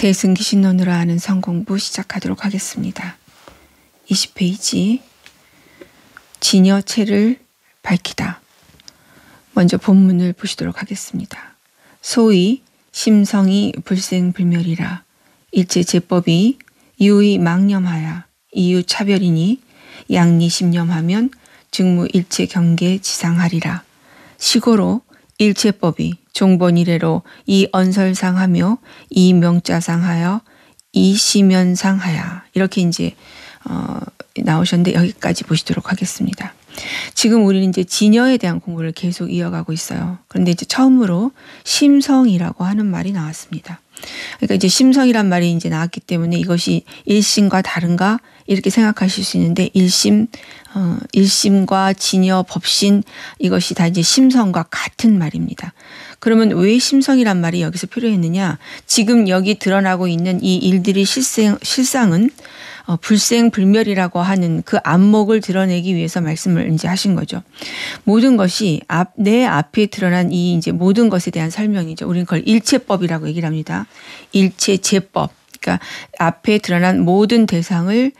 대승기신론으로 하는 성공부 시작하도록 하겠습니다. 20페이지 진여체를 밝히다. 먼저 본문을 보시도록 하겠습니다. 소위 심성이 불생불멸이라 일체제법이 유의 망념하야 이유차별이니 양리심념하면 즉무일체경계 지상하리라. 시고로 일체법이 종본 이래로 이 언설상하며 이 명자상하여 이 시면상하야. 이렇게 이제 나오셨는데 여기까지 보시도록 하겠습니다. 지금 우리는 이제 진여에 대한 공부를 계속 이어가고 있어요. 그런데 이제 처음으로 심성이라고 하는 말이 나왔습니다. 그러니까 이제 심성이란 말이 이제 나왔기 때문에 이것이 일심과 다른가 이렇게 생각하실 수 있는데 일심과 진여, 법신 이것이 다 이제 심성과 같은 말입니다. 그러면 왜 심성이란 말이 여기서 필요했느냐? 지금 여기 드러나고 있는 이 일들의 실상은 불생불멸이라고 하는 그 안목을 드러내기 위해서 말씀을 이제 하신 거죠. 모든 것이 내 앞에 드러난 이 이제 모든 것에 대한 설명이죠. 우리는 그걸 일체법이라고 얘기를 합니다. 일체제법. 그러니까 앞에 드러난 모든 대상을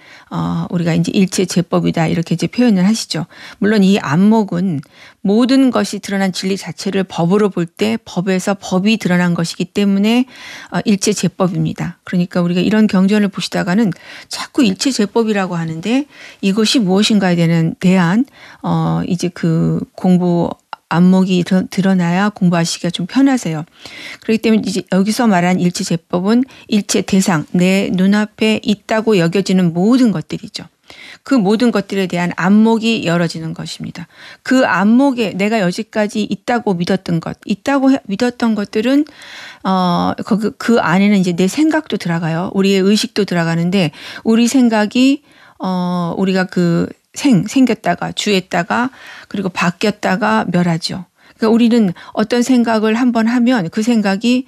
우리가 이제 일체제법이다 이렇게 이제 표현을 하시죠. 물론 이 안목은 모든 것이 드러난 진리 자체를 법으로 볼 때 법에서 법이 드러난 것이기 때문에 일체제법입니다. 그러니까 우리가 이런 경전을 보시다가는 자꾸 일체제법이라고 하는데 이것이 무엇인가에 대한 이제 그 공부 안목이 드러나야 공부하시기가 좀 편하세요. 그렇기 때문에 이제 여기서 말한 일체제법은 일체 대상, 내 눈앞에 있다고 여겨지는 모든 것들이죠. 그 모든 것들에 대한 안목이 열어지는 것입니다. 그 안목에 내가 여지까지 있다고 믿었던 것들은 그 안에는 이제 내 생각도 들어가요. 우리의 의식도 들어가는데 우리 생각이 우리가 생겼다가 주했다가 그리고 바뀌었다가 멸하죠. 그러니까 우리는 어떤 생각을 한번 하면 그 생각이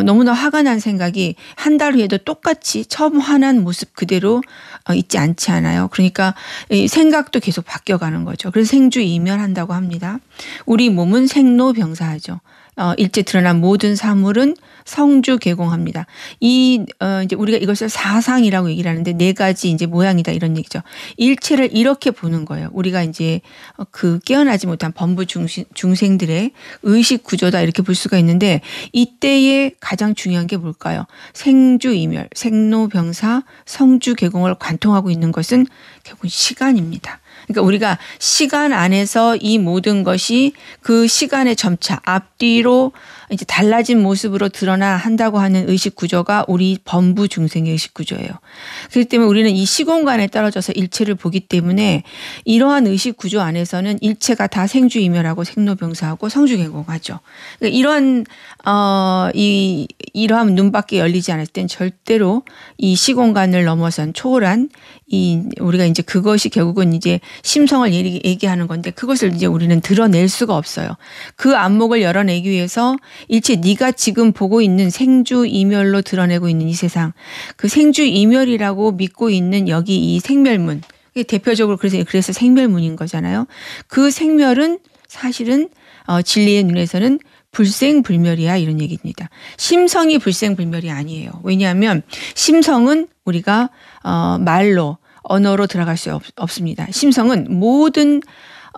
너무나 화가 난 생각이 한 달 후에도 똑같이 처음 화난 모습 그대로 있지 않지 않아요. 그러니까 생각도 계속 바뀌어가는 거죠. 그래서 생주이멸한다고 합니다. 우리 몸은 생로병사하죠. 일제 드러난 모든 사물은 성주 개공합니다. 이제 우리가 이것을 사상이라고 얘기를 하는데 네 가지 이제 모양이다 이런 얘기죠. 일체를 이렇게 보는 거예요. 우리가 이제 그 깨어나지 못한 범부 중생들의 의식 구조다 이렇게 볼 수가 있는데 이때에 가장 중요한 게 뭘까요? 생주이멸, 생로병사, 성주 개공을 관통하고 있는 것은 결국 시간입니다. 그러니까 우리가 시간 안에서 이 모든 것이 그 시간의 점차 앞뒤로 이제 달라진 모습으로 드러나 한다고 하는 의식 구조가 우리 범부 중생의 의식 구조예요. 그렇기 때문에 우리는 이 시공간에 떨어져서 일체를 보기 때문에 이러한 의식 구조 안에서는 일체가 다 생주이멸하고 생로병사하고 성주개공하죠. 그러니까 이러한 눈밖에 열리지 않을 땐 절대로 이 시공간을 넘어선 초월한 우리가 이제 그것이 결국은 이제 심성을 얘기하는 건데 그것을 이제 우리는 드러낼 수가 없어요. 그 안목을 열어내기 위해서 일체 네가 지금 보고 있는 생주이멸로 드러내고 있는 이 세상, 그 생주이멸이라고 믿고 있는 여기 이 생멸문, 대표적으로 그래서 생멸문인 거잖아요. 그 생멸은 사실은 진리의 눈에서는 불생불멸이야 이런 얘기입니다. 심성이 불생불멸이 아니에요. 왜냐하면 심성은 우리가 말로 언어로 들어갈 수 없습니다. 심성은 모든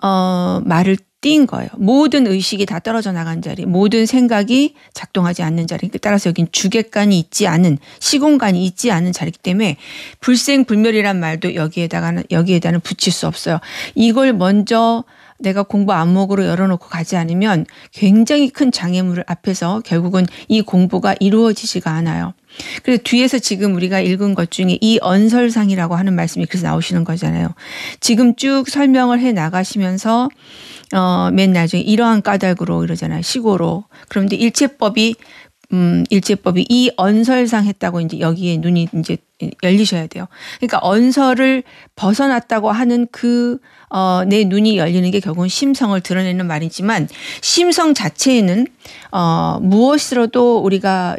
말을 띈 거예요. 모든 의식이 다 떨어져 나간 자리, 모든 생각이 작동하지 않는 자리. 따라서 여긴 주객관이 있지 않은, 시공간이 있지 않은 자리이기 때문에 불생불멸이란 말도 여기에다는 붙일 수 없어요. 이걸 먼저 내가 공부 안목으로 열어놓고 가지 않으면 굉장히 큰 장애물을 앞에서 결국은 이 공부가 이루어지지가 않아요. 그래서 뒤에서 지금 우리가 읽은 것 중에 이 언설상이라고 하는 말씀이 그래서 나오시는 거잖아요. 지금 쭉 설명을 해 나가시면서 맨 나중에 이러한 까닭으로 이러잖아요. 시고로. 그런데 일체법이 이 언설상 했다고 이제 여기에 눈이 이제 열리셔야 돼요. 그러니까 언설을 벗어났다고 하는 내 눈이 열리는 게 결국은 심성을 드러내는 말이지만 심성 자체에는 무엇으로도 우리가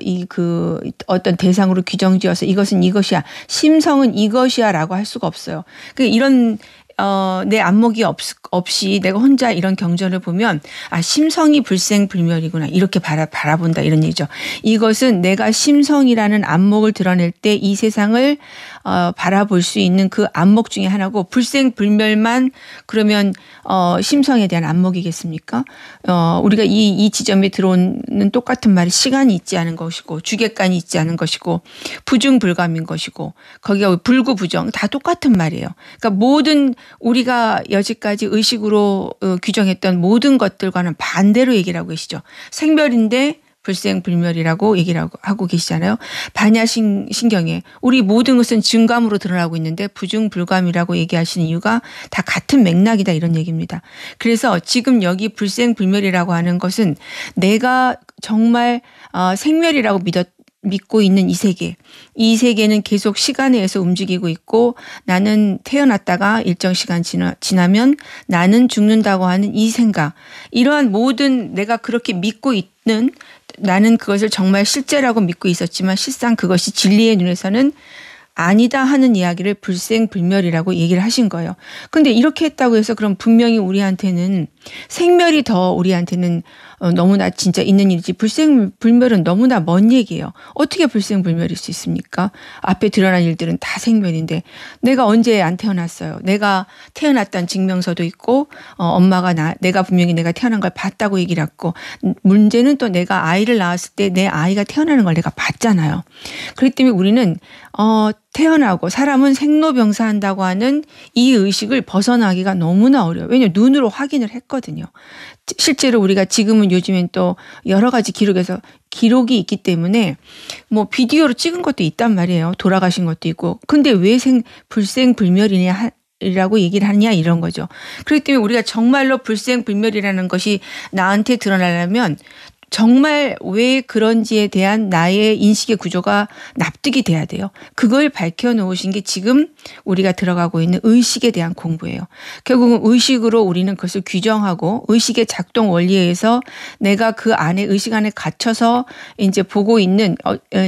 어떤 대상으로 규정지어서 이것은 이것이야, 심성은 이것이야라고 할 수가 없어요. 이런 내 안목이 없이 내가 혼자 이런 경전을 보면 심성이 불생불멸이구나 이렇게 바라본다 이런 얘기죠. 이것은 내가 심성이라는 안목을 드러낼 때 이 세상을 바라볼 수 있는 그 안목 중에 하나고 불생불멸만 그러면 심성에 대한 안목이겠습니까? 우리가 이 지점에 들어오는 똑같은 말이 시간이 있지 않은 것이고 주객관이 있지 않은 것이고 부중불감인 것이고 거기가 불구부정 다 똑같은 말이에요. 그러니까 모든 우리가 여지까지 의식으로 규정했던 모든 것들과는 반대로 얘기를 하고 계시죠. 생멸인데 불생불멸이라고 얘기를 하고 계시잖아요. 반야신경에 우리 모든 것은 증감으로 드러나고 있는데 부중불감이라고 얘기하시는 이유가 다 같은 맥락이다 이런 얘기입니다. 그래서 지금 여기 불생불멸이라고 하는 것은 내가 정말 생멸이라고 믿고 있는 이 세계는 계속 시간에 의해서 움직이고 있고 나는 태어났다가 일정 시간 지나면 나는 죽는다고 하는 이 생각 이러한 모든 내가 그렇게 믿고 있는 나는 그것을 정말 실제라고 믿고 있었지만 실상 그것이 진리의 눈에서는 아니다 하는 이야기를 불생불멸이라고 얘기를 하신 거예요. 그런데 이렇게 했다고 해서 그럼 분명히 우리한테는 생멸이 더 우리한테는 너무나 진짜 있는 일이지 불생불멸은 너무나 먼 얘기예요. 어떻게 불생불멸일 수 있습니까? 앞에 드러난 일들은 다 생멸인데 내가 언제 안 태어났어요. 내가 태어났다는 증명서도 있고 엄마가 내가 분명히 내가 태어난 걸 봤다고 얘기를 했고 문제는 또 내가 아이를 낳았을 때 내 아이가 태어나는 걸 내가 봤잖아요. 그렇기 때문에 우리는 태어나고 사람은 생로병사한다고 하는 이 의식을 벗어나기가 너무나 어려워요. 왜냐하면 눈으로 확인을 했거든요. 실제로 우리가 지금은 요즘엔 또 여러 가지 기록이 있기 때문에 뭐 비디오로 찍은 것도 있단 말이에요. 돌아가신 것도 있고. 근데 왜 불생불멸이냐 이라고 얘기를 하느냐 이런 거죠. 그렇기 때문에 우리가 정말로 불생불멸이라는 것이 나한테 드러나려면 정말 왜 그런지에 대한 나의 인식의 구조가 납득이 돼야 돼요. 그걸 밝혀놓으신 게 지금 우리가 들어가고 있는 의식에 대한 공부예요. 결국은 의식으로 우리는 그것을 규정하고 의식의 작동 원리에 의해서 내가 그 안에 의식 안에 갇혀서 이제 보고 있는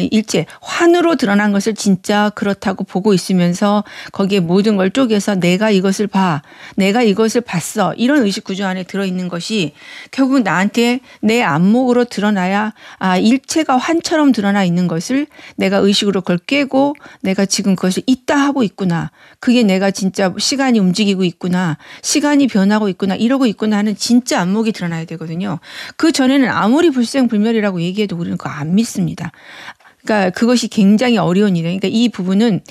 일체 환으로 드러난 것을 진짜 그렇다고 보고 있으면서 거기에 모든 걸 쪼개서 내가 이것을 봐, 내가 이것을 봤어 이런 의식 구조 안에 들어있는 것이 결국은 나한테 내 안목 으로 드러나야 일체가 환처럼 드러나 있는 것을 내가 의식으로 그걸 깨고 내가 지금 그것을 있다 하고 있구나. 그게 내가 진짜 시간이 움직이고 있구나. 시간이 변하고 있구나. 이러고 있구나 하는 진짜 안목이 드러나야 되거든요. 그 전에는 아무리 불생불멸이라고 얘기해도 우리는 그거 안 믿습니다. 그러니까 그것이 굉장히 어려운 일이에요. 그러니까 이 부분은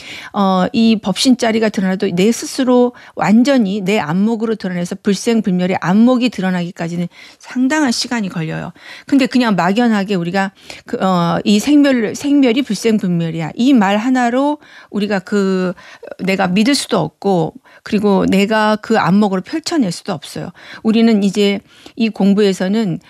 이 법신자리가 드러나도 내 스스로 완전히 내 안목으로 드러내서 불생불멸의 안목이 드러나기까지는 상당한 시간이 걸려요. 근데 그냥 막연하게 우리가 이 생멸이 불생불멸이야. 이 말 하나로 우리가 내가 믿을 수도 없고 그리고 내가 그 안목으로 펼쳐낼 수도 없어요. 우리는 이제 이 공부에서는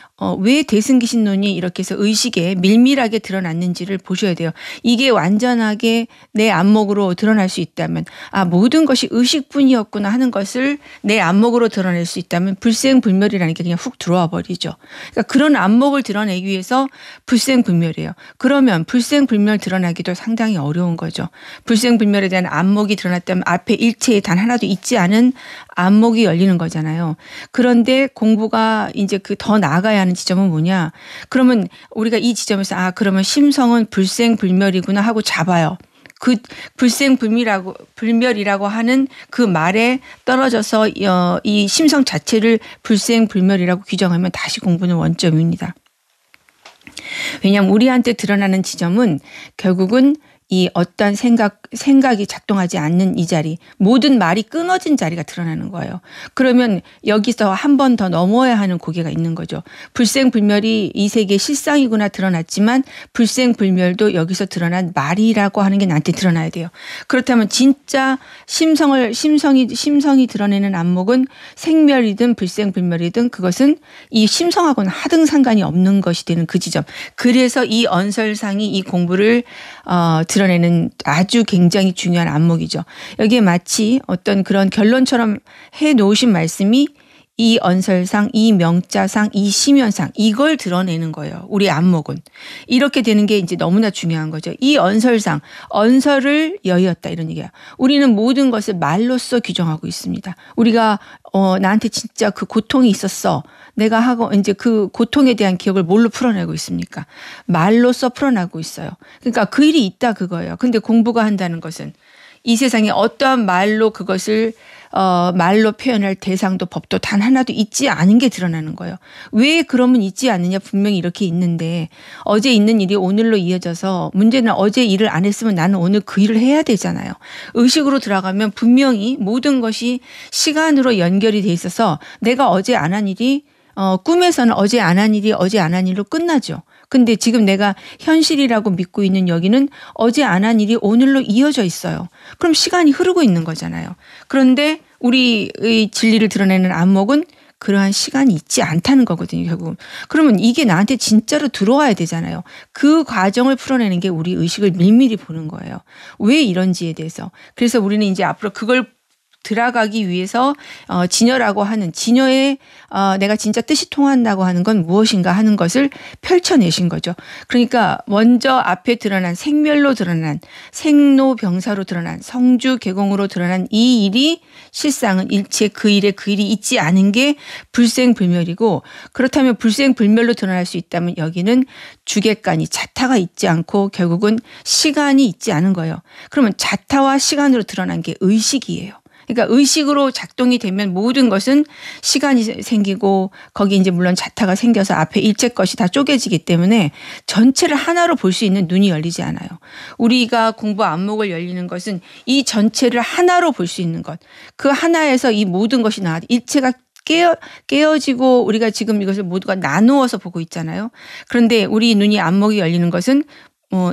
왜 대승기신론이 이렇게 해서 의식에 밀밀하게 드러났는지를 보셔야 돼요. 이게 완전하게 내 안목으로 드러날 수 있다면 모든 것이 의식뿐이었구나 하는 것을 내 안목으로 드러낼 수 있다면 불생불멸이라는 게 그냥 훅 들어와 버리죠. 그러니까 그런 안목을 드러내기 위해서 불생불멸이에요. 그러면 불생불멸 드러나기도 상당히 어려운 거죠. 불생불멸에 대한 안목이 드러났다면 앞에 일체에 단 하나도 있지 않은 안목이 열리는 거잖아요. 그런데 공부가 이제 더 나아가야 하는 지점은 뭐냐? 그러면 우리가 이 지점에서 그러면 심성은 불생불멸이구나 하고 잡아요. 그 불멸이라고 하는 그 말에 떨어져서 이 심성 자체를 불생불멸이라고 규정하면 다시 공부는 원점입니다. 왜냐하면 우리한테 드러나는 지점은 결국은 이 어떤 생각이 작동하지 않는 이 자리, 모든 말이 끊어진 자리가 드러나는 거예요. 그러면 여기서 한 번 더 넘어야 하는 고개가 있는 거죠. 불생불멸이 이 세계의 실상이구나 드러났지만 불생불멸도 여기서 드러난 말이라고 하는 게 나한테 드러나야 돼요. 그렇다면 진짜 심성이 드러내는 안목은 생멸이든 불생불멸이든 그것은 이 심성하고는 하등 상관이 없는 것이 되는 그 지점. 그래서 이 언설상이 이 공부를 드러내는 아주 굉장히 중요한 안목이죠. 여기에 마치 어떤 그런 결론처럼 해 놓으신 말씀이 이 언설상, 이 명자상, 이 심연상 이걸 드러내는 거예요. 우리 안목은. 이렇게 되는 게 이제 너무나 중요한 거죠. 이 언설상, 언설을 여의었다 이런 얘기야. 우리는 모든 것을 말로써 규정하고 있습니다. 우리가 나한테 진짜 그 고통이 있었어. 내가 하고 이제 그 고통에 대한 기억을 뭘로 풀어내고 있습니까? 말로써 풀어내고 있어요. 그러니까 그 일이 있다 그거예요. 근데 공부가 한다는 것은 이 세상에 어떠한 말로 그것을 말로 표현할 대상도 법도 단 하나도 있지 않은 게 드러나는 거예요. 왜 그러면 있지 않느냐? 분명히 이렇게 있는데 어제 있는 일이 오늘로 이어져서 문제는 어제 일을 안 했으면 나는 오늘 그 일을 해야 되잖아요. 의식으로 들어가면 분명히 모든 것이 시간으로 연결이 돼 있어서 내가 어제 안 한 일이 꿈에서는 어제 안 한 일이 어제 안 한 일로 끝나죠. 근데 지금 내가 현실이라고 믿고 있는 여기는 어제 안 한 일이 오늘로 이어져 있어요. 그럼 시간이 흐르고 있는 거잖아요. 그런데 우리의 진리를 드러내는 안목은 그러한 시간이 있지 않다는 거거든요, 결국은. 그러면 이게 나한테 진짜로 들어와야 되잖아요. 그 과정을 풀어내는 게 우리 의식을 밀밀히 보는 거예요. 왜 이런지에 대해서. 그래서 우리는 이제 앞으로 그걸 들어가기 위해서 진여라고 하는 진여의 내가 진짜 뜻이 통한다고 하는 건 무엇인가 하는 것을 펼쳐내신 거죠. 그러니까 먼저 앞에 드러난 생멸로 드러난 생로병사로 드러난 성주개공으로 드러난 이 일이 실상은 일체 그 일에 그 일이 있지 않은 게 불생불멸이고 그렇다면 불생불멸로 드러날 수 있다면 여기는 주객관이 자타가 있지 않고 결국은 시간이 있지 않은 거예요. 그러면 자타와 시간으로 드러난 게 의식이에요. 그러니까 의식으로 작동이 되면 모든 것은 시간이 생기고 거기 이제 물론 자타가 생겨서 앞에 일체 것이 다 쪼개지기 때문에 전체를 하나로 볼 수 있는 눈이 열리지 않아요. 우리가 공부 안목을 열리는 것은 이 전체를 하나로 볼 수 있는 것. 그 하나에서 이 모든 것이 나와 일체가 깨어지고 우리가 지금 이것을 모두가 나누어서 보고 있잖아요. 그런데 우리 눈이 안목이 열리는 것은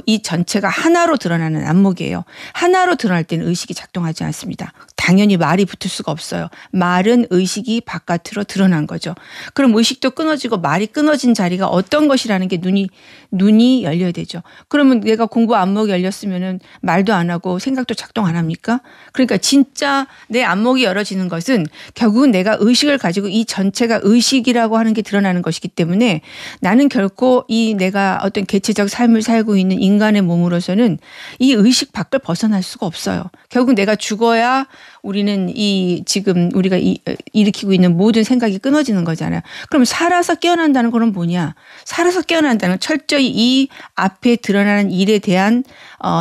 이 전체가 하나로 드러나는 안목이에요. 하나로 드러날 때는 의식이 작동하지 않습니다. 당연히 말이 붙을 수가 없어요. 말은 의식이 바깥으로 드러난 거죠. 그럼 의식도 끊어지고 말이 끊어진 자리가 어떤 것이라는 게 눈이 열려야 되죠. 그러면 내가 공부 안목이 열렸으면은 말도 안 하고 생각도 작동 안 합니까? 그러니까 진짜 내 안목이 열어지는 것은 결국은 내가 의식을 가지고 이 전체가 의식이라고 하는 게 드러나는 것이기 때문에 나는 결코 이 내가 어떤 개체적 삶을 살고 있는 인간의 몸으로서는 이 의식 밖을 벗어날 수가 없어요. 결국 내가 죽어야 우리는 이 지금 우리가 일으키고 있는 모든 생각이 끊어지는 거잖아요. 그럼 살아서 깨어난다는 건 뭐냐? 살아서 깨어난다는 건 철저히 이 앞에 드러나는 일에 대한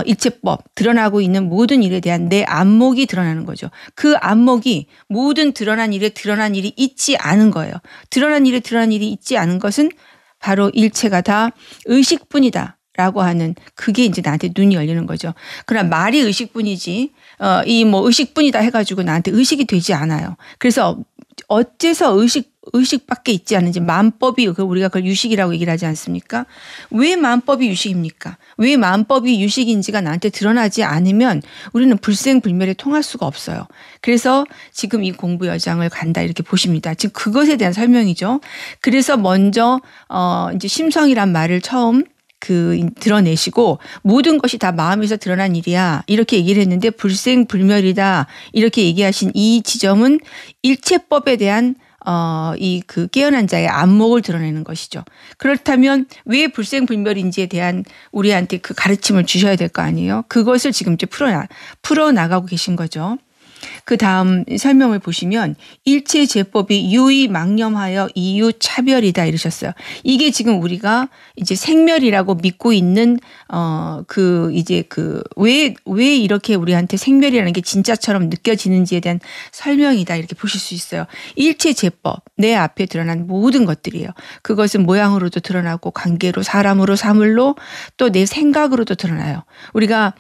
일체법, 드러나고 있는 모든 일에 대한 내 안목이 드러나는 거죠. 그 안목이 모든 드러난 일에 드러난 일이 있지 않은 거예요. 드러난 일에 드러난 일이 있지 않은 것은 바로 일체가 다 의식뿐이다. 라고 하는 그게 이제 나한테 눈이 열리는 거죠. 그러나 말이 의식뿐이지 이 뭐 의식뿐이다 해가지고 나한테 의식이 되지 않아요. 그래서 어째서 의식밖에 있지 않은지 만법이 우리가 그걸 유식이라고 얘기를 하지 않습니까? 왜 만법이 유식입니까? 왜 만법이 유식인지가 나한테 드러나지 않으면 우리는 불생불멸에 통할 수가 없어요. 그래서 지금 이 공부 여정을 간다 이렇게 보십니다. 지금 그것에 대한 설명이죠. 그래서 먼저 이제 심성이란 말을 처음 드러내시고 모든 것이 다 마음에서 드러난 일이야 이렇게 얘기를 했는데 불생불멸이다 이렇게 얘기하신 이 지점은 일체법에 대한 깨어난 자의 안목을 드러내는 것이죠. 그렇다면 왜 불생불멸인지에 대한 우리한테 그 가르침을 주셔야 될 거 아니에요. 그것을 지금 이제 풀어나가고 계신 거죠. 그 다음 설명을 보시면 일체 제법이 유의망념하여 이유차별이다 이러셨어요. 이게 지금 우리가 이제 생멸이라고 믿고 있는 왜 이렇게 우리한테 생멸이라는 게 진짜처럼 느껴지는지에 대한 설명이다 이렇게 보실 수 있어요. 일체 제법 내 앞에 드러난 모든 것들이에요. 그것은 모양으로도 드러나고 관계로 사람으로 사물로 또 내 생각으로도 드러나요. 우리가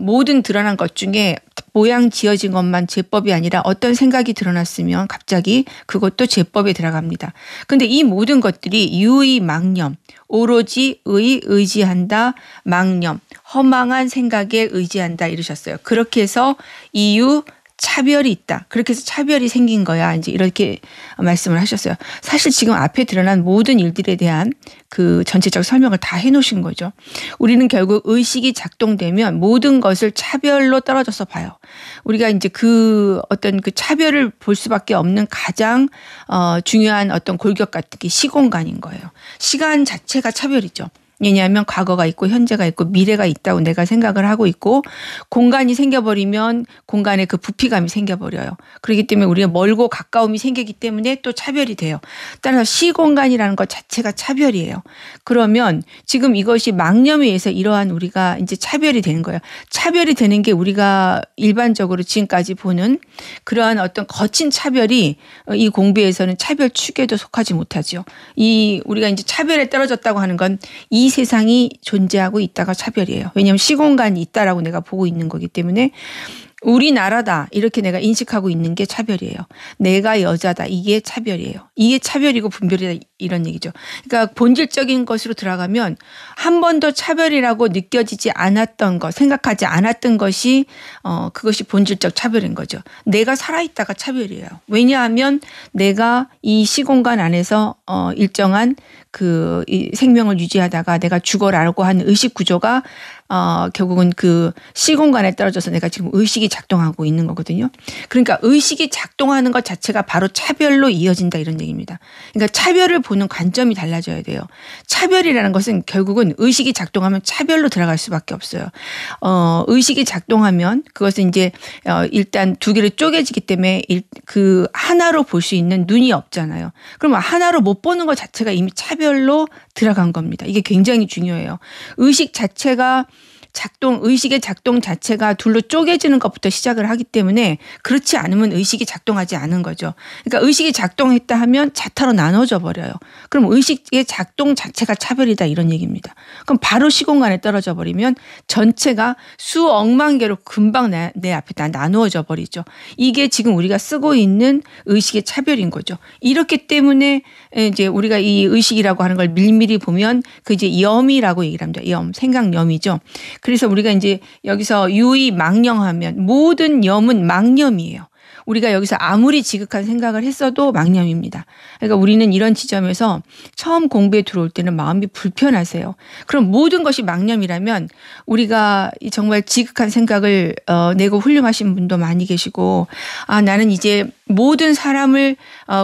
모든 드러난 것 중에 모양 지어진 것만 제법이 아니라 어떤 생각이 드러났으면 갑자기 그것도 제법에 들어갑니다. 근데 이 모든 것들이 유의 망념, 오로지 의지한다, 망념, 허망한 생각에 의지한다 이러셨어요. 그렇게 해서 이유, 차별이 있다. 그렇게 해서 차별이 생긴 거야. 이제 이렇게 말씀을 하셨어요. 사실 지금 앞에 드러난 모든 일들에 대한 그 전체적 설명을 다 해놓으신 거죠. 우리는 결국 의식이 작동되면 모든 것을 차별로 떨어져서 봐요. 우리가 이제 그 어떤 그 차별을 볼 수밖에 없는 가장 중요한 어떤 골격 같은 게 시공간인 거예요. 시간 자체가 차별이죠. 왜냐하면 과거가 있고 현재가 있고 미래가 있다고 내가 생각을 하고 있고 공간이 생겨버리면 공간에 그 부피감이 생겨버려요. 그렇기 때문에 우리가 멀고 가까움이 생기기 때문에 또 차별이 돼요. 따라서 시공간이라는 것 자체가 차별이에요. 그러면 지금 이것이 망념에 의해서 이러한 우리가 이제 차별이 되는 거예요. 차별이 되는 게 우리가 일반적으로 지금까지 보는 그러한 어떤 거친 차별이 이 공부에서는 차별 축에도 속하지 못하죠. 이 우리가 이제 차별에 떨어졌다고 하는 건 이 세상이 존재하고 있다가 차별이에요. 왜냐하면 시공간이 있다라고 내가 보고 있는 거기 때문에 우리나라다 이렇게 내가 인식하고 있는 게 차별이에요. 내가 여자다 이게 차별이에요. 이게 차별이고 분별이다 이런 얘기죠. 그러니까 본질적인 것으로 들어가면 한 번도 차별이라고 느껴지지 않았던 것, 생각하지 않았던 것이 그것이 본질적 차별인 거죠. 내가 살아있다가 차별이에요. 왜냐하면 내가 이 시공간 안에서 일정한 이 생명을 유지하다가 내가 죽어라고 하는 의식 구조가 결국은 그 시공간에 떨어져서 내가 지금 의식이 작동하고 있는 거거든요. 그러니까 의식이 작동하는 것 자체가 바로 차별로 이어진다 이런 얘기입니다. 그러니까 차별을 보는 관점이 달라져야 돼요. 차별이라는 것은 결국은 의식이 작동하면 차별로 들어갈 수밖에 없어요. 의식이 작동하면 그것은 이제 일단 두 개로 쪼개지기 때문에 그 하나로 볼 수 있는 눈이 없잖아요. 그러면 하나로 못 보는 것 자체가 이미 차별로 들어간 겁니다. 이게 굉장히 중요해요. 의식의 작동 자체가 둘로 쪼개지는 것부터 시작을 하기 때문에 그렇지 않으면 의식이 작동하지 않은 거죠. 그러니까 의식이 작동했다 하면 자타로 나눠져 버려요. 그럼 의식의 작동 자체가 차별이다 이런 얘기입니다. 그럼 바로 시공간에 떨어져 버리면 전체가 수억만 개로 금방 내 앞에 다 나누어져 버리죠. 이게 지금 우리가 쓰고 있는 의식의 차별인 거죠. 이렇기 때문에 이제 우리가 이 의식이라고 하는 걸 밀밀히 보면 그 이제 염이라고 얘기를 합니다. 염, 생각염이죠. 그래서 우리가 이제 여기서 유의 망령하면 모든 염은 망념이에요. 우리가 여기서 아무리 지극한 생각을 했어도 망념입니다. 그러니까 우리는 이런 지점에서 처음 공부에 들어올 때는 마음이 불편하세요. 그럼 모든 것이 망념이라면 우리가 정말 지극한 생각을 내고 훌륭하신 분도 많이 계시고 나는 이제 모든 사람을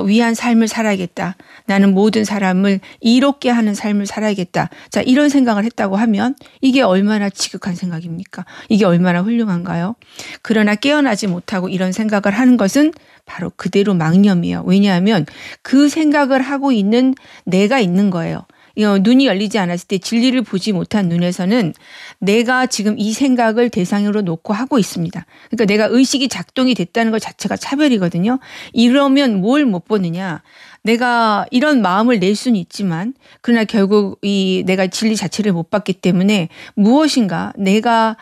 위한 삶을 살아야겠다. 나는 모든 사람을 이롭게 하는 삶을 살아야겠다. 자, 이런 생각을 했다고 하면 이게 얼마나 지극한 생각입니까? 이게 얼마나 훌륭한가요? 그러나 깨어나지 못하고 이런 생각을 하는 것은 바로 그대로 망념이에요. 왜냐하면 그 생각을 하고 있는 내가 있는 거예요. 눈이 열리지 않았을 때 진리를 보지 못한 눈에서는 내가 지금 이 생각을 대상으로 놓고 하고 있습니다. 그러니까 내가 의식이 작동이 됐다는 것 자체가 차별이거든요. 이러면 뭘 못 보느냐. 내가 이런 마음을 낼 수는 있지만 그러나 결국 내가 진리 자체를 못 봤기 때문에 무엇인가 내가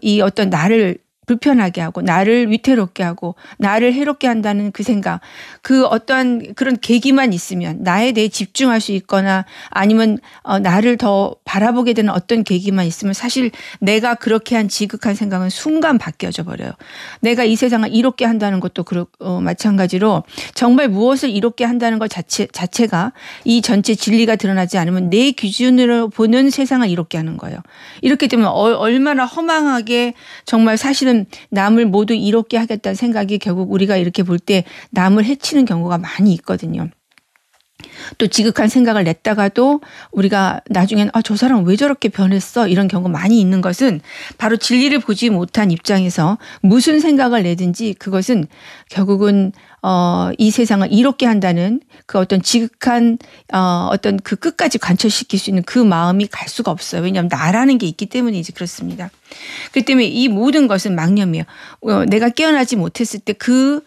이 어떤 나를 불편하게 하고 나를 위태롭게 하고 나를 해롭게 한다는 그 생각 그 어떠한 그런 계기만 있으면 나에 대해 집중할 수 있거나 아니면 나를 더 바라보게 되는 어떤 계기만 있으면 사실 내가 그렇게 한 지극한 생각은 순간 바뀌어져 버려요. 내가 이 세상을 이롭게 한다는 것도 마찬가지로 정말 무엇을 이롭게 한다는 것 자체가 이 전체 진리가 드러나지 않으면 내 기준으로 보는 세상을 이롭게 하는 거예요. 이렇기 때문에 얼마나 허망하게 정말 사실은 남을 모두 이롭게 하겠다는 생각이 결국 우리가 이렇게 볼 때 남을 해치는 경우가 많이 있거든요. 또 지극한 생각을 냈다가도 우리가 나중에는 저 사람 왜 저렇게 변했어 이런 경우가 많이 있는 것은 바로 진리를 보지 못한 입장에서 무슨 생각을 내든지 그것은 결국은 이 세상을 이롭게 한다는 그 어떤 지극한 어떤 그 끝까지 관철시킬 수 있는 그 마음이 갈 수가 없어요. 왜냐하면 나라는 게 있기 때문에 이제 그렇습니다. 그렇기 때문에 이 모든 것은 망념이에요. 내가 깨어나지 못했을 때 그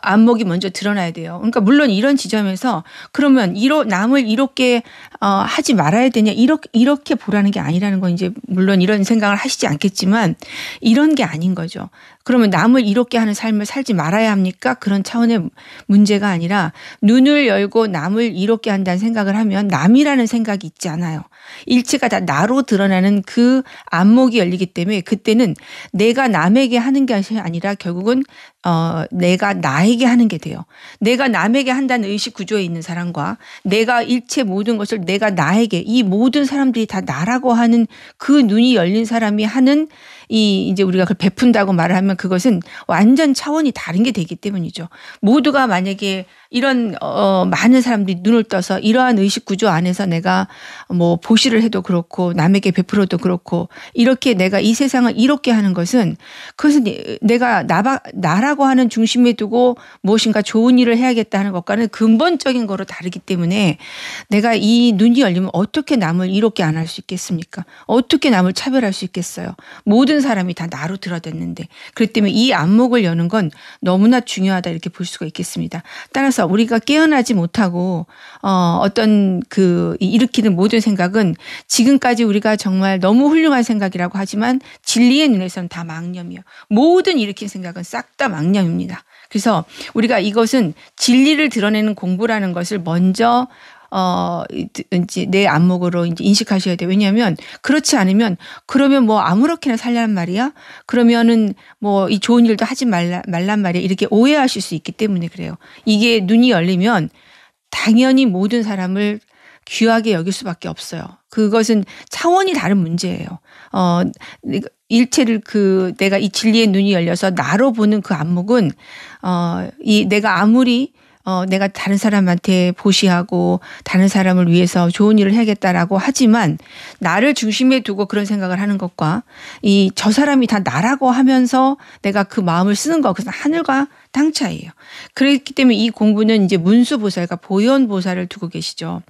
안목이 먼저 드러나야 돼요. 그러니까 물론 이런 지점에서 그러면 남을 이롭게 하지 말아야 되냐 이렇게 보라는 게 아니라는 건 이제 물론 이런 생각을 하시지 않겠지만 이런 게 아닌 거죠. 그러면 남을 이롭게 하는 삶을 살지 말아야 합니까? 그런 차원의 문제가 아니라 눈을 열고 남을 이롭게 한다는 생각을 하면 남이라는 생각이 있지 않아요. 일체가 다 나로 드러나는 그 안목이 열리기 때문에 그때는 내가 남에게 하는 게 아니라 결국은 내가 나에게 하는 게 돼요. 내가 남에게 한다는 의식 구조에 있는 사람과 내가 일체 모든 것을 내가 나에게 이 모든 사람들이 다 나라고 하는 그 눈이 열린 사람이 하는 이제 우리가 그걸 베푼다고 말을 하면 그것은 완전 차원이 다른 게 되기 때문이죠. 모두가 만약에 이런 많은 사람들이 눈을 떠서 이러한 의식 구조 안에서 내가 뭐 보시를 해도 그렇고 남에게 베풀어도 그렇고 이렇게 내가 이 세상을 이롭게 하는 것은 그것은 내가 나라고 하는 중심에 두고 무엇인가 좋은 일을 해야겠다 하는 것과는 근본적인 거로 다르기 때문에 내가 이 눈이 열리면 어떻게 남을 이롭게 안 할 수 있겠습니까? 어떻게 남을 차별할 수 있겠어요? 모든 사람이 다 나로 들어댔는데 그렇기 때문에 이 안목을 여는 건 너무나 중요하다 이렇게 볼 수가 있겠습니다. 따라서 우리가 깨어나지 못하고 어떤 일으키는 모든 생각은 지금까지 우리가 정말 너무 훌륭한 생각이라고 하지만 진리의 눈에서는 다 망념이에요. 모든 일으킨 생각은 싹 다 망념입니다. 그래서 우리가 이것은 진리를 드러내는 공부라는 것을 먼저 이제 내 안목으로 이제 인식하셔야 돼요. 왜냐하면 그렇지 않으면 그러면 뭐 아무렇게나 살란 말이야? 그러면은 뭐 이 좋은 일도 하지 말란 말이야? 이렇게 오해하실 수 있기 때문에 그래요. 이게 눈이 열리면 당연히 모든 사람을 귀하게 여길 수밖에 없어요. 그것은 차원이 다른 문제예요. 일체를 내가 이 진리의 눈이 열려서 나로 보는 그 안목은 내가 아무리 내가 다른 사람한테 보시하고 다른 사람을 위해서 좋은 일을 해야겠다라고 하지만 나를 중심에 두고 그런 생각을 하는 것과 저 사람이 다 나라고 하면서 내가 그 마음을 쓰는 것 그것은 하늘과 땅 차이예요. 그렇기 때문에 이 공부는 이제 문수보살과 보현보살을 두고 계시죠.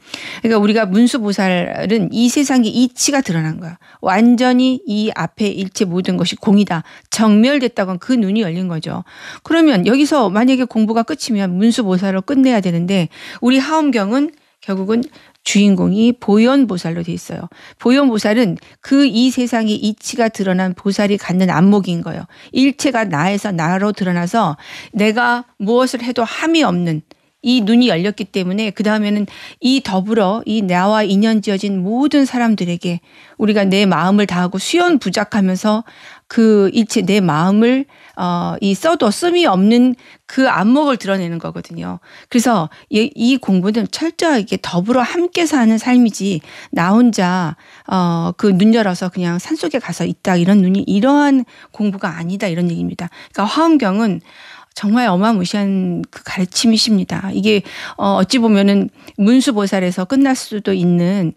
그러니까 우리가 문수보살은 이 세상의 이치가 드러난 거야. 완전히 이 앞에 일체 모든 것이 공이다. 정멸됐다고 하면 그 눈이 열린 거죠. 그러면 여기서 만약에 공부가 끝이면 문수보살로 끝내야 되는데 우리 하엄경은 결국은 주인공이 보현보살로 돼 있어요. 보현보살은 이 세상의 이치가 드러난 보살이 갖는 안목인 거예요. 일체가 나에서 나로 드러나서 내가 무엇을 해도 함이 없는 이 눈이 열렸기 때문에 그 다음에는 더불어 나와 인연 지어진 모든 사람들에게 우리가 내 마음을 다하고 수연부작하면서 그 일체 내 마음을 써도 씀이 없는 그 안목을 드러내는 거거든요. 그래서 이 공부는 철저하게 더불어 함께 사는 삶이지 나 혼자 그 눈 열어서 그냥 산속에 가서 있다 이러한 공부가 아니다 이런 얘기입니다. 그러니까 화엄경은 정말 어마무시한 그 가르침이십니다. 이게 어찌 보면은 문수보살에서 끝날 수도 있는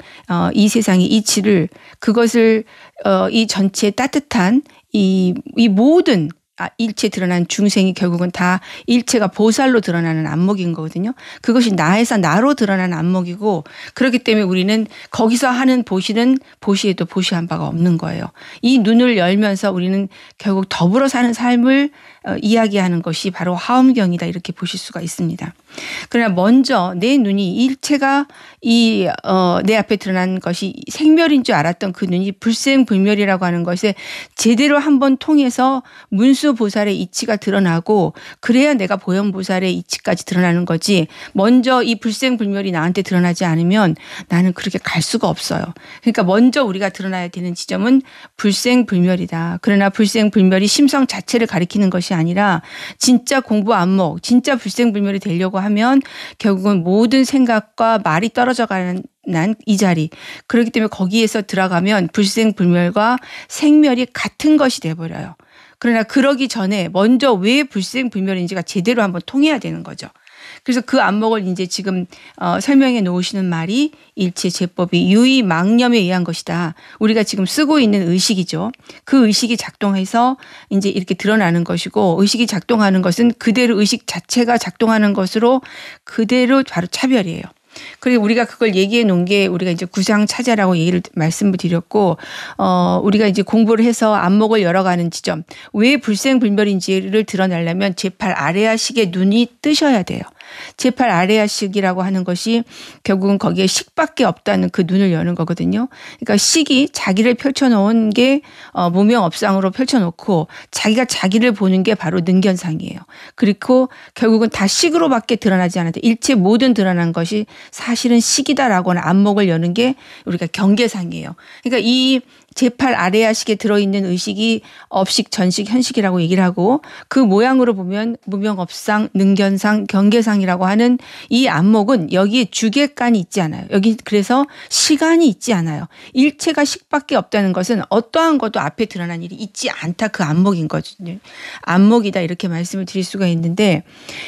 이 세상의 이치를 그것을 이 전체 따뜻한 이 모든 일체 드러난 중생이 결국은 다 일체가 보살로 드러나는 안목인 거거든요. 그것이 나에서 나로 드러나는 안목이고 그렇기 때문에 우리는 거기서 하는 보시는 보시에도 보시한 바가 없는 거예요. 이 눈을 열면서 우리는 결국 더불어 사는 삶을 이야기하는 것이 바로 화엄경이다 이렇게 보실 수가 있습니다. 그러나 먼저 내 눈이 일체가 내 앞에 드러난 것이 생멸인 줄 알았던 그 눈이 불생불멸이라고 하는 것에 제대로 한번 통해서 문수보살의 이치가 드러나고 그래야 내가 보현보살의 이치까지 드러나는 거지 먼저 이 불생불멸이 나한테 드러나지 않으면 나는 그렇게 갈 수가 없어요. 그러니까 먼저 우리가 드러나야 되는 지점은 불생불멸이다. 그러나 불생불멸이 심성 자체를 가리키는 것이 아니라 진짜 공부 안목, 진짜 불생불멸이 되려고 하면 결국은 모든 생각과 말이 떨어져 가는 이 자리. 그렇기 때문에 거기에서 들어가면 불생불멸과 생멸이 같은 것이 돼버려요. 그러나 그러기 전에 먼저 왜 불생불멸인지가 제대로 한번 통해야 되는 거죠. 그래서 그 안목을 이제 지금 설명해 놓으시는 말이 일체 제법이 유의망념에 의한 것이다. 우리가 지금 쓰고 있는 의식이죠. 그 의식이 작동해서 이제 이렇게 드러나는 것이고 의식이 작동하는 것은 그대로 의식 자체가 작동하는 것으로 그대로 바로 차별이에요. 그리고 우리가 그걸 얘기해 놓은 게 우리가 이제 구상차자라고 말씀을 드렸고 우리가 이제 공부를 해서 안목을 열어가는 지점 왜 불생불멸인지를 드러내려면 제8 아레아식의 눈이 뜨셔야 돼요. 제8 아레아식이라고 하는 것이 결국은 거기에 식밖에 없다는 그 눈을 여는 거거든요. 그러니까 식이 자기를 펼쳐놓은 게 무명업상으로 펼쳐놓고 자기가 자기를 보는 게 바로 능견상이에요. 그리고 결국은 다 식으로밖에 드러나지 않는다. 일체 모든 드러난 것이 사실은 식이다라고 하는 안목을 여는 게 우리가 경계상이에요. 그러니까 이 제8 아레아식에 들어있는 의식이 업식, 전식, 현식이라고 얘기를 하고 그 모양으로 보면 무명업상, 능견상, 경계상이라고 하는 이 안목은 여기에 주객관이 있지 않아요. 여기 그래서 시간이 있지 않아요. 일체가 식밖에 없다는 것은 어떠한 것도 앞에 드러난 일이 있지 않다. 그 안목인 거거든요. 안목이다 이렇게 말씀을 드릴 수가 있는데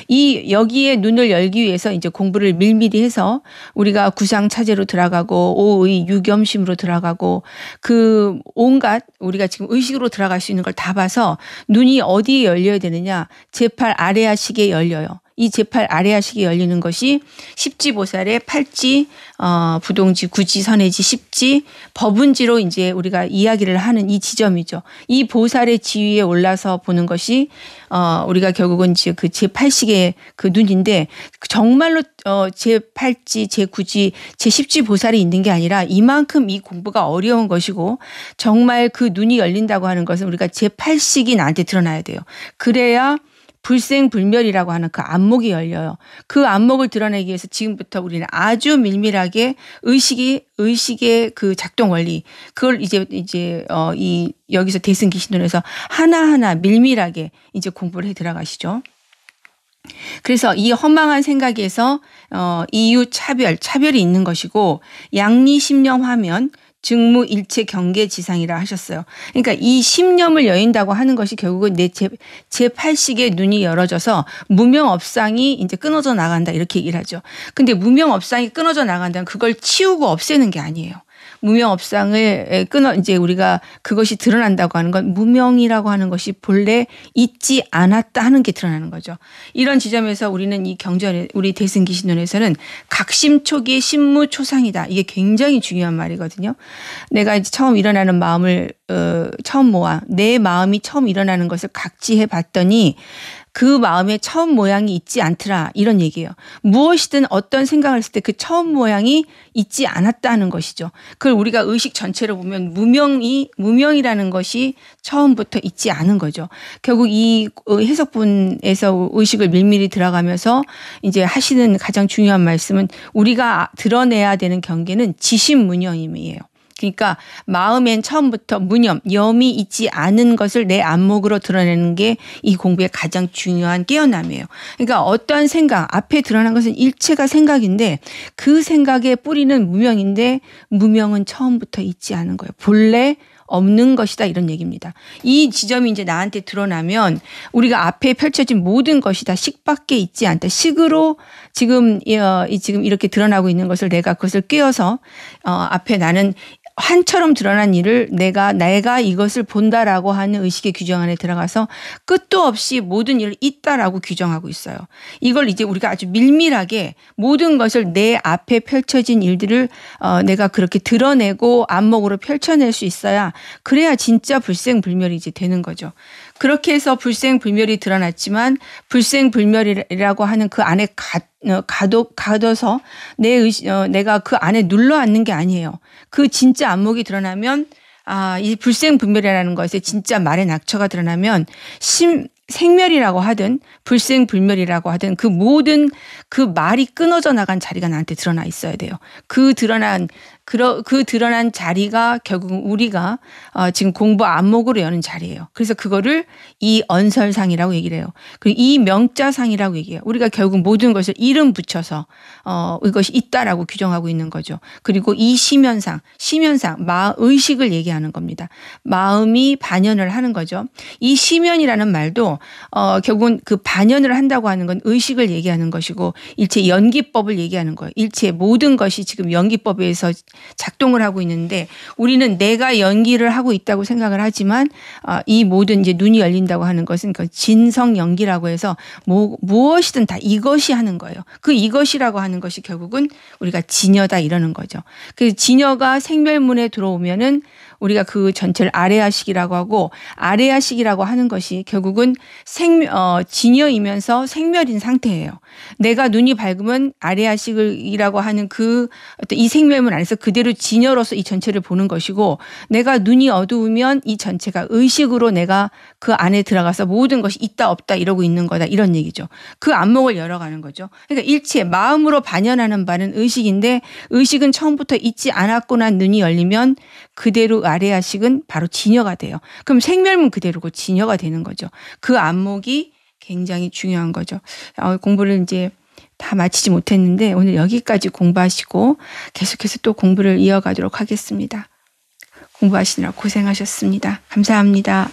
이 여기에 눈을 열기 위해서 이제 공부를 밀밀히 해서 우리가 구상차제로 들어가고 오의 유겸심으로 들어가고 그 온갖 우리가 지금 의식으로 들어갈 수 있는 걸 다 봐서 눈이 어디에 열려야 되느냐. 제8 아레아식에 열려요. 이 제8 아레아식이 열리는 것이 십지보살의 팔지, 부동지, 구지, 선해지, 십지, 법운지로 이제 우리가 이야기를 하는 이 지점이죠. 이 보살의 지위에 올라서 보는 것이 우리가 결국은 이제 그 제8식의 그 눈인데 정말로 제8지, 제9지, 제10지 보살이 있는 게 아니라 이만큼 이 공부가 어려운 것이고 정말 그 눈이 열린다고 하는 것은 우리가 제8식이 나한테 드러나야 돼요. 그래야 불생불멸이라고 하는 그 안목이 열려요. 그 안목을 드러내기 위해서 지금부터 우리는 아주 밀밀하게 의식의 그 작동 원리 그걸 이제 여기서 대승기신론에서 하나하나 밀밀하게 이제 공부를 해 들어가시죠. 그래서 이 허망한 생각에서 이유 차별이 있는 것이고 양리심념하면 증무 일체 경계지상이라 하셨어요. 그러니까 이 심념을 여인다고 하는 것이 결국은 내 제8식의 눈이 열어져서 무명업상이 이제 끊어져 나간다 이렇게 얘기를 하죠. 근데 무명업상이 끊어져 나간다면 그걸 치우고 없애는 게 아니에요. 무명업상을 이제 우리가 그것이 드러난다고 하는 건 무명이라고 하는 것이 본래 있지 않았다 하는 게 드러나는 거죠. 이런 지점에서 우리는 이 경전에 우리 대승기신론에서는 각심초기의 심무초상이다. 이게 굉장히 중요한 말이거든요. 내가 이제 처음 일어나는 마음을 처음 모아 내 마음이 처음 일어나는 것을 각지해 봤더니 그 마음에 처음 모양이 있지 않더라 이런 얘기예요. 무엇이든 어떤 생각을 했을 때 그 처음 모양이 있지 않았다는 것이죠. 그걸 우리가 의식 전체로 보면 무명이라는 것이 처음부터 있지 않은 거죠. 결국 이 해석분에서 의식을 밀밀히 들어가면서 이제 하시는 가장 중요한 말씀은 우리가 드러내야 되는 경계는 지심무념이에요. 그러니까 마음엔 처음부터 무념, 염이 있지 않은 것을 내 안목으로 드러내는 게 이 공부의 가장 중요한 깨어남이에요. 그러니까 어떠한 생각, 앞에 드러난 것은 일체가 생각인데 그 생각의 뿌리는 무명인데 무명은 처음부터 있지 않은 거예요. 본래 없는 것이다 이런 얘기입니다. 이 지점이 이제 나한테 드러나면 우리가 앞에 펼쳐진 모든 것이 다 식밖에 있지 않다. 식으로 지금 이렇게 드러나고 있는 것을 내가 그것을 꿰어서 앞에 나는 환처럼 드러난 일을 내가 이것을 본다라고 하는 의식의 규정 안에 들어가서 끝도 없이 모든 일을 있다라고 규정하고 있어요. 이걸 이제 우리가 아주 밀밀하게 모든 것을 내 앞에 펼쳐진 일들을 내가 그렇게 드러내고 안목으로 펼쳐낼 수 있어야 그래야 진짜 불생불멸이 이제 되는 거죠. 그렇게 해서 불생불멸이 드러났지만 불생불멸이라고 하는 그 안에 가둬서 내가 그 안에 눌러 앉는 게 아니에요. 그 진짜 안목이 드러나면 이 불생불멸이라는 것에 진짜 말의 낙처가 드러나면 생멸이라고 하든 불생불멸이라고 하든 그 모든 그 말이 끊어져 나간 자리가 나한테 드러나 있어야 돼요. 그 드러난 자리가 결국 우리가 지금 공부 안목으로 여는 자리예요. 그래서 그거를 이 언설상이라고 얘기를 해요. 그리고 이 명자상이라고 얘기해요. 우리가 결국 모든 것을 이름 붙여서 이것이 있다라고 규정하고 있는 거죠. 그리고 이 심연상 의식을 얘기하는 겁니다. 마음이 반연을 하는 거죠. 이 심연이라는 말도 결국은 그 반연을 한다고 하는 건 의식을 얘기하는 것이고 일체 연기법을 얘기하는 거예요. 일체 모든 것이 지금 연기법에 의해서 작동을 하고 있는데 우리는 내가 연기를 하고 있다고 생각을 하지만 이 모든 이제 눈이 열린다고 하는 것은 그 진성 연기라고 해서 무엇이든 다 이것이 하는 거예요. 그 이것이라고 하는 것이 결국은 우리가 진여다 이러는 거죠. 그 진여가 생멸문에 들어오면은 우리가 그 전체를 아레아식이라고 하고, 아레아식이라고 하는 것이 결국은 진여이면서 생멸인 상태예요. 내가 눈이 밝으면 아레아식이라고 하는 그 어떤 이 생멸문 안에서 그대로 진여로서 이 전체를 보는 것이고, 내가 눈이 어두우면 이 전체가 의식으로 내가 그 안에 들어가서 모든 것이 있다 없다 이러고 있는 거다, 이런 얘기죠. 그 안목을 열어가는 거죠. 그러니까 일체 마음으로 반연하는 바는 의식인데, 의식은 처음부터 있지 않았고 난 눈이 열리면 그대로 아레아식은 바로 진여가 돼요. 그럼 생멸문 그대로고 진여가 되는 거죠. 그 안목이 굉장히 중요한 거죠. 공부를 이제 다 마치지 못했는데 오늘 여기까지 공부하시고 계속해서 또 공부를 이어가도록 하겠습니다. 공부하시느라 고생하셨습니다. 감사합니다.